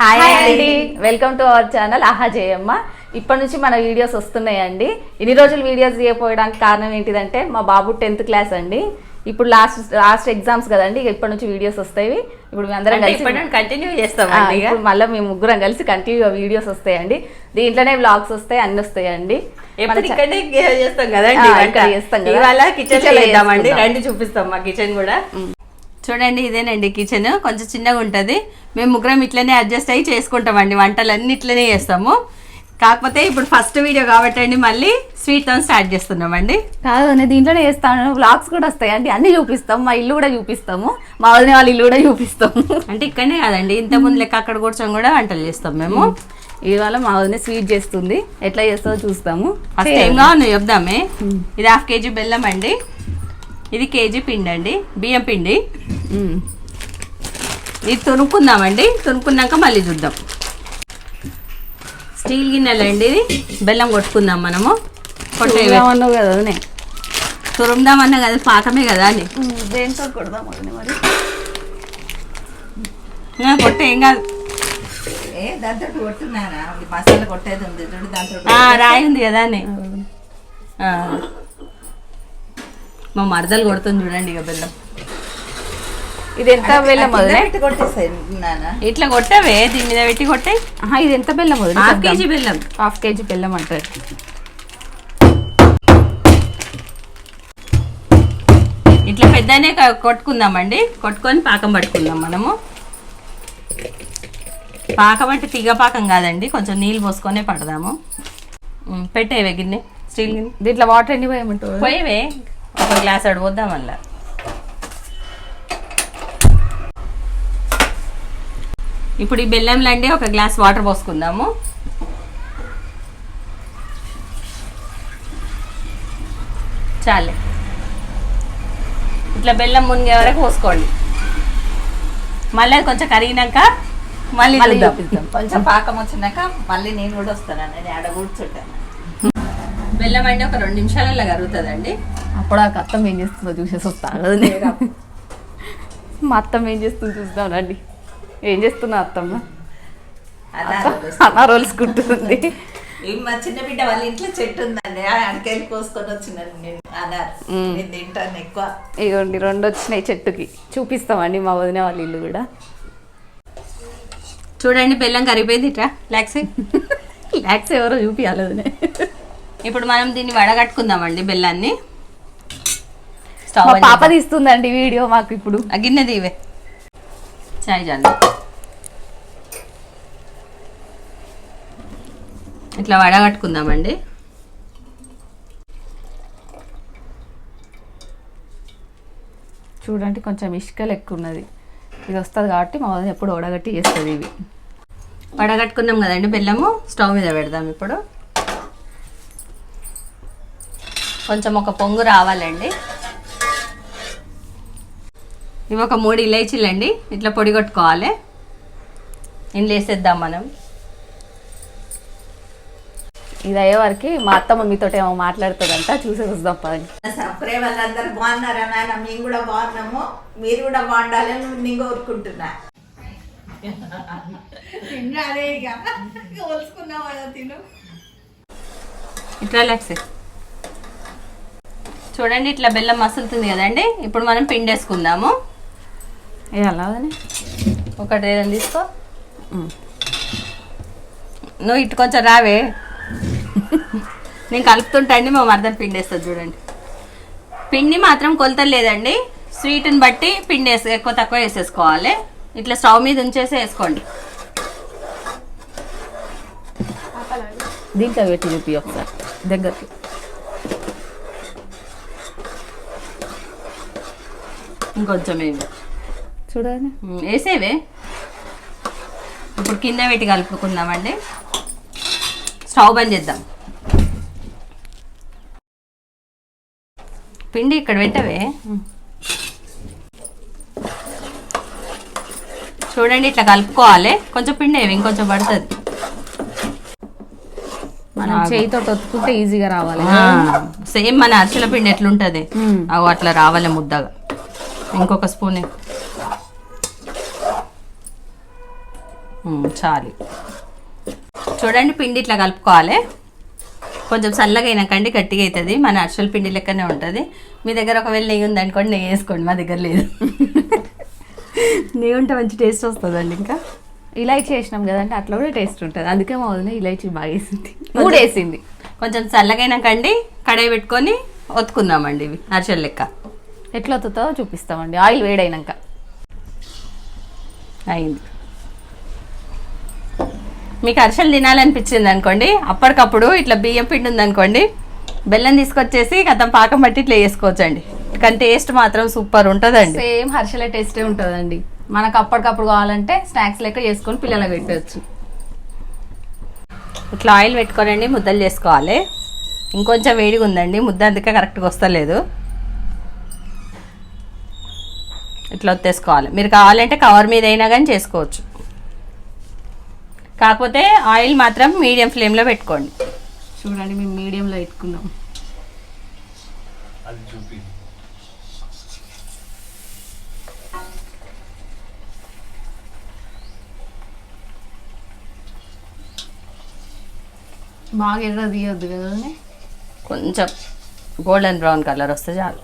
Hi అండి, welcome to our channel ఆహా జయమ్మ. ఇప్పటి నుంచి మన వీడియోస్ వస్తున్నాయండి. ఇన్ని రోజులు వీడియోస్ చేయకపోవడానికి కారణం ఏంటిదంటే మా బాబు 10th క్లాస్ అండి. ఇప్పుడు లాస్ట్ ఎగ్జామ్స్ కదండి, ఇప్పటి నుంచి వీడియోస్ వస్తాయి. ఇప్పుడు మేము అందరం కలిసి కంటిన్యూ చేస్తాం. ఇప్పుడు మళ్ళీ మేము ముగ్గురం కలిసి కంటిన్యూగా వీడియోస్ వస్తాయండి. దీంట్లోనే వ్లాగ్స్ వస్తాయి, అన్ని వస్తాయండి. చేస్తాం కదండి, ఇవాళ కిచెన్ లో వేద్దామండి. రండి చూపిస్తాం మా కిచెన్ కూడా. చూడండి, ఇదేనండి కిచెన్. కొంచెం చిన్నగా ఉంటుంది. మేము ముగ్గురం ఇట్లనే అడ్జస్ట్ అయ్యి చేసుకుంటామండి. వంటలు అన్ని ఇట్లనే చేస్తాము. కాకపోతే ఇప్పుడు ఫస్ట్ వీడియో కాబట్టి అండి మళ్ళీ స్వీట్ తో స్టార్ట్ చేస్తున్నామండి. కాదు, నేను దీంట్లోనే చేస్తాను. వ్లాగ్స్ కూడా వస్తాయండి, అన్ని చూపిస్తాం. మా ఇల్లు కూడా చూపిస్తాము, మా వదిన వాళ్ళ ఇల్లు కూడా చూపిస్తాము. అంటే ఇక్కడనే కాదండి, ఇంత ముందు లెక్క అక్కడ కూర్చొని కూడా వంటలు చేస్తాం మేము. ఇవాళ మా వదిన స్వీట్ చేస్తుంది, ఎట్లా చేస్తామో చూస్తాము. ఫస్ట్ ఏం కావాలి చెప్దామే. ఇది 1/2 kg బెల్లం అండి, ఇది kg పిండి అండి, బియ్యం పిండి. ఇది తురుముకుందామండి, తురుముకున్నాక మళ్ళీ చూద్దాం. స్టీల్ గిన్నెలు అండి, ఇది బెల్లం కొట్టుకుందాం మనము. కొట్టేవన్నావు కదా వదినే, తురుముదామన్నా కదా, పాకమే కదా అని. దేంతో కొడదాం వదినే మరి? కొట్టే ఏం కాదు, దాంతో కొట్టున్నారా? మసాలా కొట్టేది ఉంది చూడు, దాంతో రాయి ఉంది కదా అని. మా మరదలు కొడుతుంది చూడండి ఇక బెల్లం. ఇది ఎంత బెల్లం వదిలే? కొట్టేసాయి ఇట్లా కొట్టవే, దీని మీద పెట్టి కొట్టాయి. ఇది ఎంత బెల్లం వదిలే? 1/2 kg బెల్లం. 1/2 kg బెల్లం అంటారు. ఇట్లా పెద్దనే కొట్టుకుందామండి. కొట్టుకొని పాకం పట్టుకుందాం మనము. పాకం అంటే తీగ పాకం కాదండి, కొంచెం నీళ్ళు పోసుకొనే పడదాము. పెట్టేవే గిన్నె, స్టీల్ గిన్నె. దీంట్లో వాటర్ ఎన్ని పోయమంటావు? పోయేవే, 1 గ్లాస్ అడిపోద్దాం మళ్ళా. ఇప్పుడు ఈ బెల్లంలో అండి 1 గ్లాస్ వాటర్ పోసుకుందాము. చాలే, ఇట్లా బెల్లం మునిగే వరకు పోసుకోండి. మళ్ళీ కొంచెం కరిగినాక మళ్ళీ చూపిద్దాం. కొంచెం పాకం వచ్చినాక మళ్ళీ నేను కూడా వస్తాను, నేను ఆడ కూర్చుంటాను. బెల్లం అండి 2 నిమిషాలలో కరుగుతుందండి. అప్పుడు ఆ అత్తమ్మ ఏం చేస్తుందో చూసేసి వస్తాను. మా అత్తమ్మ ఏం చేస్తుందో చూద్దాం రండి. ఏం చేస్తున్నా అత్తమ్మ? అనారోల్సుకుంటుంది. మా చిన్న బిడ్డ వాళ్ళ ఇంట్లో చెట్టు ఉందండి, అడికెళ్ళి కోసుకొని వచ్చినాను నేను. అన్నారు నేను తింటాను ఎక్కువ. ఇగోండి 2 వచ్చినాయి చెట్టుకి, చూపిస్తామండి మా వదిన వాళ్ళ ఇల్లు కూడా. చూడండి బెల్లం కరిగిపోయింది. ఇట్లా లాక్స్ ఎవరో చూపించాలి వదినే. ఇప్పుడు మనం దీన్ని వడగట్టుకుందామండి బెల్లాన్ని. మా పాప తీస్తుందండి వీడియో మాకు. ఇప్పుడు ఆ గిన్నె దీవే చాయ్ జాలి. ఇట్లా వడగట్టుకుందామండి. చూడండి కొంచెం ఇసుకలు ఎక్కువ ఉన్నది. ఇది వస్తుంది కాబట్టి మా వదిన ఎప్పుడు వడగట్టి చేస్తుంది. ఇవి వడగట్టుకున్నాం కదండి బెల్లము. స్టవ్ మీద పెడదాం. ఇప్పుడు కొంచెం ఒక పొంగు రావాలండి. ఇవి ఒక 3 ఇలైచీలు అండి, ఇట్లా పొడి కొట్టుకోవాలి. ఇందులో వేసేద్దాం మనం. ఇది అయ్యే వరకు మా అత్తమ్మ మీతో ఏమో మాట్లాడుతుందంట, చూసి వద్దాం పదండి. సప్రే వాళ్ళందరూ బాగున్నారా నాయన? మేము కూడా బాగున్నాము, మీరు కూడా బాగుండాలని నేను కోరుకుంటున్నా. అదే ఇక కోల్చుకున్నావా తిను. ఇట్లా లెక్సే చూడండి, ఇట్లా బెల్లం మసులుతుంది కదండి. ఇప్పుడు మనం పిండి వేసుకుందాము. అలాగనే ఒకటి ఏదైనా తీసుకో. నువ్వు ఇటు కొంచెం రావే, నేను కలుపుతుంటా అండి. మా మరదలు పిండి వేస్తుంది చూడండి. పిండి మాత్రం కొలతలు లేదండి, స్వీట్ని బట్టి పిండి ఎక్కువ తక్కువ వేసేసుకోవాలి. ఇట్లా స్టవ్ మీద ఉంచేసి వేసుకోండి. దీంట్లో పెట్టి చూపి ఒకసారి దగ్గరికి. ఇంకొంచెం వేవి చూడండి, వేసేవే. ఇప్పుడు కింద పెట్టి కలుపుకుందామండి. స్టవ్ బంద్ చేద్దాం. పిండి ఇక్కడ పెట్టవే. చూడండి ఇట్లా కలుపుకోవాలి. కొంచెం పిండి వేవి, ఇంకొంచెం పడుతుంది. మనం చేయితో ఒత్తుకుంటే ఈజీగా రావాలి. సేమ్ మన అరిసెల పిండి ఎట్లుంటది అవి అట్లా రావాలి ముద్దగా. ఇంకొక స్పూన్ చాలు. చూడండి పిండి ఇట్లా కలుపుకోవాలి. కొంచెం చల్లగా అయినాకండి గట్టిగా అవుతుంది. మన అరిసెల పిండి లెక్కనే ఉంటుంది. మీ దగ్గర ఒకవేళ నెయ్యి ఉందనుకోండి, నెయ్యి వేసుకోండి. మా దగ్గర లేదు. నెయ్యి ఉంటే మంచి టేస్ట్ వస్తుందండి. ఇంకా ఇలాచీ వేసినాం కదండి, అట్లా కూడా టేస్ట్ ఉంటుంది. అందుకే మా వదిన ఇలాచీ బాగా వేసింది, 3 వేసింది. కొంచెం చల్లగైనాకండి కడాయి పెట్టుకొని ఒత్తుకుందామండి. ఇవి అరిసెల లెక్క ఎట్లా వస్తుందో చూపిస్తామండి. ఆయిల్ వేడైనాక అయింది. మీకు అరిసెలు తినాలనిపించింది అనుకోండి, అప్పటికప్పుడు ఇట్లా బియ్యం పిండి ఉందనుకోండి, బెల్లం తీసుకొచ్చేసి గతం పాకం బట్టి ఇట్లా వేసుకోవచ్చండి. కానీ టేస్ట్ మాత్రం సూపర్ ఉంటుందండి. సేమ్ హర్షలే టేస్టే ఉంటుందండి. మనకు అప్పటికప్పుడు కావాలంటే స్నాక్స్ లెక్క చేసుకొని పిల్లలకు పెట్టవచ్చు. ఇట్లా ఆయిల్ పెట్టుకోనండి ముద్దలు చేసుకోవాలి. ఇంకొంచెం వేడిగా ఉందండి ముద్ద, అందుకే కరెక్ట్గా వస్తలేదు. ఇట్లా ఒత్తేసుకోవాలి. మీరు కావాలంటే కవర్ మీద అయినా కానీ చేసుకోవచ్చు. కాకపోతే ఆయిల్ మాత్రం మీడియం ఫ్లేమ్లో పెట్టుకోండి. చూడండి మేము మీడియంలో పెట్టుకున్నాం. బాగా ఎర్ర తీయొద్దు కదా, కొంచెం గోల్డెన్ బ్రౌన్ కలర్ వస్తే చాలు.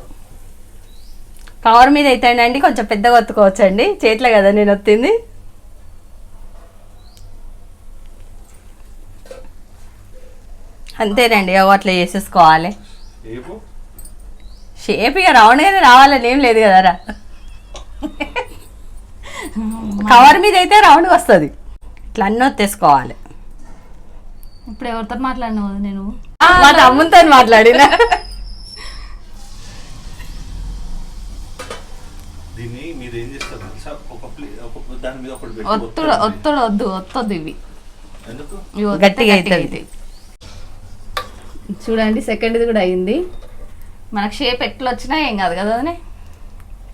కవర్ మీద అయితేనండి కొంచెం పెద్దగా ఒత్తుకోవచ్చండి. చేతిలో కదా నేను ఒత్తింది. అంతేనండి, అట్లా చేసేసుకోవాలి. షేప్ ఇక రౌండ్గానే రావాలని ఏం లేదు కదరా. కవర్ మీద అయితే రౌండ్గా వస్తుంది. ఇట్లా అన్నీ ఒత్తేసుకోవాలి. ఇప్పుడు ఎవరితో మాట్లాడినావు నేను? మా తమ్ముతో మాట్లాడినా. ఒత్తొద్దు ఇవి గట్టిగా అవుతుంది. చూడండి సెకండ్ది కూడా అయింది. మనకు షేప్ ఎట్లా వచ్చినా ఏం కాదు కదా.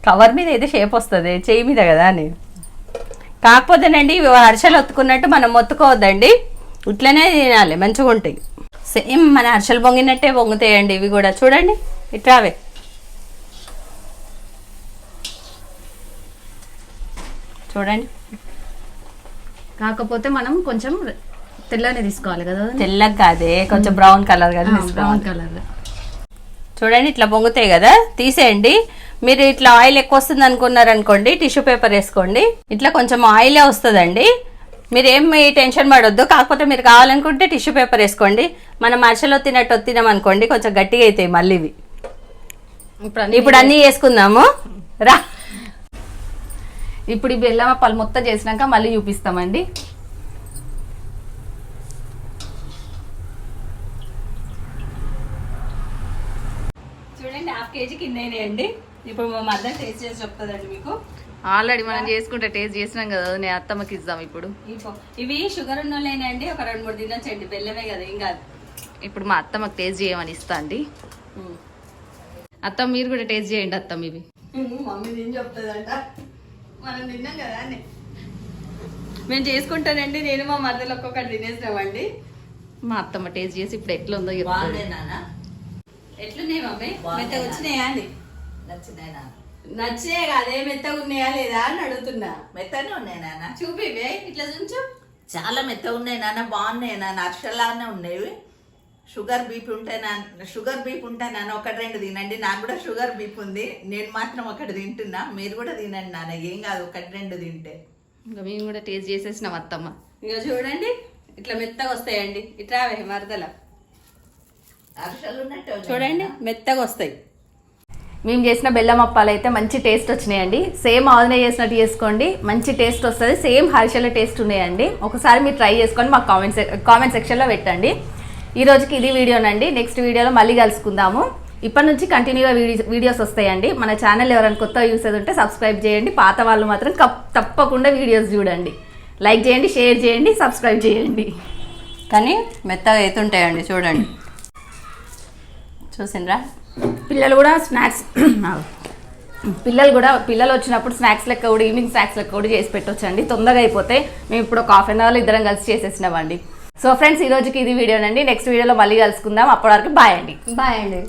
కవర్ మీద అయితే షేప్ వస్తుంది, చేయి మీద కదా అని. కాకపోతేనండి అరిసెలు ఒత్తుకున్నట్టు మనం ఒత్తుకోవద్దండి, ఇట్లనే తినాలి, మంచిగా ఉంటాయి. సేమ్ మన అరిసెలు పొంగినట్టే పొంగుతాయండి ఇవి కూడా. చూడండి ఇట్లావే. చూడండి, కాకపోతే మనం కొంచెం తెల్లనే తీసుకోవాలి కదా. తెల్లగా కాదే, కొంచెం బ్రౌన్ కలర్ కదా, బ్రౌన్ కలర్. చూడండి ఇట్లా పొంగుతాయి కదా, తీసేయండి. మీరు ఇట్లా ఆయిల్ ఎక్కువ వస్తుంది అనుకున్నారనుకోండి, టిష్యూ పేపర్ వేసుకోండి. ఇట్లా కొంచెం ఆయిలే వస్తుందండి, మీరేమి టెన్షన్ పడొద్దు. కాకపోతే మీరు కావాలనుకుంటే టిష్యూ పేపర్ వేసుకోండి. మనం అరిసెలో తినట్టు తినాం అనుకోండి, కొంచెం గట్టిగా అవుతాయి మళ్ళీ ఇవి. ఇప్పుడు అన్నీ వేసుకుందాము రా. ఇప్పుడు ఈ బెల్లం అప్పాలు మొత్తం చేసినాక మళ్ళీ చూపిస్తామండి. చూడండి 1/2 kg కింద అయినాయండి. ఇప్పుడు మా మదర్ టేస్ట్ చేసి చెప్తుందండి మీకు. ఆల్రెడీ మనం చేసుకుంటే టేస్ట్ చేసినాం కదా, నేను అత్తమ్మకి ఇద్దాం ఇప్పుడు. ఇవి షుగర్ ఉన్న వాళ్ళైనాయండి, ఒక 2-3 తినొచ్చండి, బెల్లమే కదా ఏం కాదు. ఇప్పుడు మా అత్తమ్మకి టేస్ట్ చేయమని ఇస్తా అండి. అత్తమ్మ మీరు కూడా టేస్ట్ చేయండి. అత్తమ్మ ఇవి మమ్మీ ఏం చెప్తుందంట, మనం తిన్నాం కదా అని. మేము చేసుకుంటానండి, నేను మా మదర్లో ఒక్కొక్కటి తినేసినామండి. మా అత్తమ్మ టేస్ట్ చేసి ఇప్పుడు ఎట్లా ఉందో ఎట్లున్నాయి మమ్మీ, మెత్తగా వచ్చినాయా అని. నచ్చినాయి నాన్న. నచ్చినాయి కాదే, మెత్తగా ఉన్నాయా లేదా అని అడుగుతున్నా. మెత్తనే ఉన్నాయి నాన్న. చూపివే ఇట్లా చూంచు. చాలా మెత్తగా ఉన్నాయి నాన్న, బాగున్నాయి నాన్న, అరిసెలాగానే ఉన్నాయి. షుగర్ బీపీ ఉంటే నాన్న 1-2 తినండి. నాకు కూడా షుగర్ బీపీ ఉంది, నేను మాత్రం 1 తింటున్నా. మీరు కూడా తినండి నాన్న, ఏం కాదు 1-2 తింటే. ఇంకా మేము కూడా టేస్ట్ చేసేసినాం అత్తమ్మ. ఇక చూడండి ఇట్లా మెత్తగా వస్తాయండి. ఇట్లా మరదల అరిసెలు ఉన్నట్టు చూడండి మెత్తగా వస్తాయి. మేము చేసిన బెల్లం అప్పాలు అయితే మంచి టేస్ట్ వచ్చినాయండి. సేమ్ ఆవునే చేసినట్టు చేసుకోండి, మంచి టేస్ట్ వస్తుంది. సేమ్ హర్షల టేస్ట్ ఉన్నాయండి. ఒకసారి మీరు ట్రై చేసుకొని మాకు కామెంట్ సెక్షన్లో పెట్టండి. ఈ రోజుకి ఇది వీడియోనండి. నెక్స్ట్ వీడియోలో మళ్ళీ కలుసుకుందాము. ఇప్పటి నుంచి కంటిన్యూగా వీడియోస్ వస్తాయండి. మన ఛానల్ ఎవరైనా కొత్త యూసేది ఉంటే సబ్స్క్రైబ్ చేయండి. పాత వాళ్ళు మాత్రం తప్పకుండా వీడియోస్ చూడండి. లైక్ చేయండి, షేర్ చేయండి, సబ్స్క్రైబ్ చేయండి. కానీ మెత్తగా అవుతుంటాయండి చూడండి. చూసిండ్రా, పిల్లలు కూడా స్నాక్స్ పిల్లలు వచ్చినప్పుడు స్నాక్స్ లెక్క కూడా, ఈవినింగ్ స్నాక్స్ లెక్క కూడా చేసి పెట్టొచ్చండి. తొందరగా అయిపోతే మేము ఇప్పుడు ఒక 1/2 అవర్లో ఇద్దరం కలిసి చేసేసినామండి. సో ఫ్రెండ్స్, ఈ రోజుకి ఇది వీడియోనండి. నెక్స్ట్ వీడియోలో మళ్ళీ కలుసుకుందాం. అప్పటి వరకు బాయ్ అండి. బాయ్ అండి.